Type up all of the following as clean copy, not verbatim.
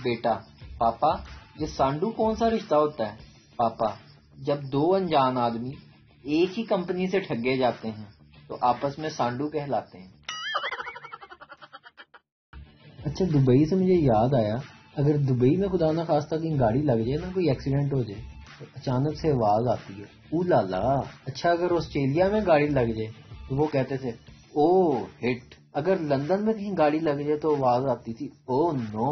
بیٹا: پاپا یہ سانڈو کون سا رشتہ ہوتا ہے؟ پاپا: جب دو انجان آدمی ایک ہی کمپنی سے ٹھگے جاتے ہیں تو آپس میں سانڈو کہلاتے ہیں۔ اچھا، دبئی سے مجھے یاد آیا، اگر دبئی میں خدا نخواستہ کہیں گاڑی لگ جائے نا، کوئی ایکسیڈنٹ ہو جائے تو اچانک سے آواز آتی ہے، او لا لا۔ اچھا، اگر آسٹریلیا میں گاڑی لگ جائے تو وہ کہتے تھے او ہٹ۔ اگر لندن میں کہیں گاڑی لگ جائے تو آواز آتی تھی او نو۔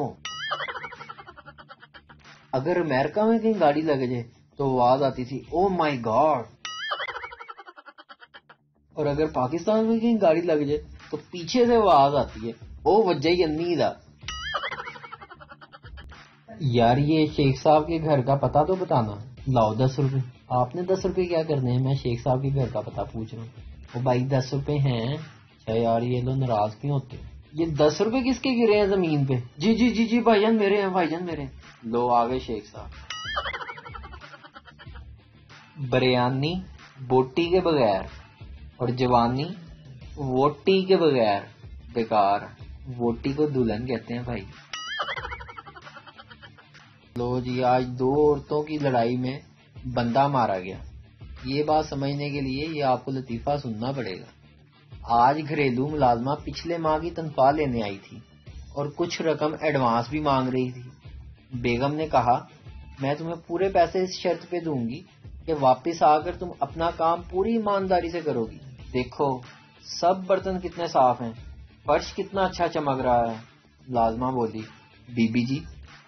اگر امریکہ میں کہیں گاڑی لگ جائے تو آواز آتی تھی او مائی گاڈ۔ اور اگر پاکستان میں کہیں گاڑی لگ جائے تو پیچھے سے آواز آتی ہے او وجہ انی دا۔ یار یہ شیخ صاحب کے گھر کا پتہ تو بتانا۔ لاؤ 10 روپے۔ آپ نے 10 روپے کیا کرنے ہیں؟ میں شیخ صاحب کے گھر کا پتہ پوچھ رہا ہوں۔ او بھائی 10 روپے ہیں۔ اچھا یار یہ لوگ ناراض کیوں ہوتے؟ یہ 10 روپے کس کے گرے ہیں زمین پہ؟ جی جی جی جی بھائی جان میرے ہیں، بھائی جان میرے ہیں۔ لو آگے شیخ صاحب۔ بریانی بوٹی کے بغیر اور جوانی ووٹی کے بغیر بیکار۔ ووٹی کو دلہن کہتے ہیں بھائی۔ لو جی، آج 2 عورتوں کی لڑائی میں بندہ مارا گیا۔ یہ بات سمجھنے کے لیے یہ آپ کو لطیفہ سننا پڑے گا۔ آج گھریلو ملازمہ پچھلے ماہ کی تنخواہ لینے آئی تھی اور کچھ رقم ایڈوانس بھی مانگ رہی تھی۔ بیگم نے کہا میں تمہیں پورے پیسے اس شرط پہ دوں گی کہ واپس آ کر تم اپنا کام پوری ایمانداری سے کرو گی۔ دیکھو سب برتن کتنے صاف ہیں، فرش کتنا اچھا چمک رہا ہے۔ ملازمہ بولی بی بی جی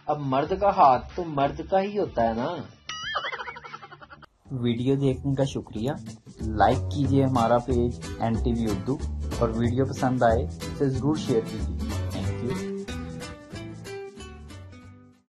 اب مرد کا ہاتھ تو مرد کا ہی ہوتا ہے نا۔ ویڈیو دیکھنے کا شکریہ۔ لائک کیجئے ہمارا پیج NTV اردو، اور ویڈیو پسند آئے اسے ضرور شیئر کیجئے۔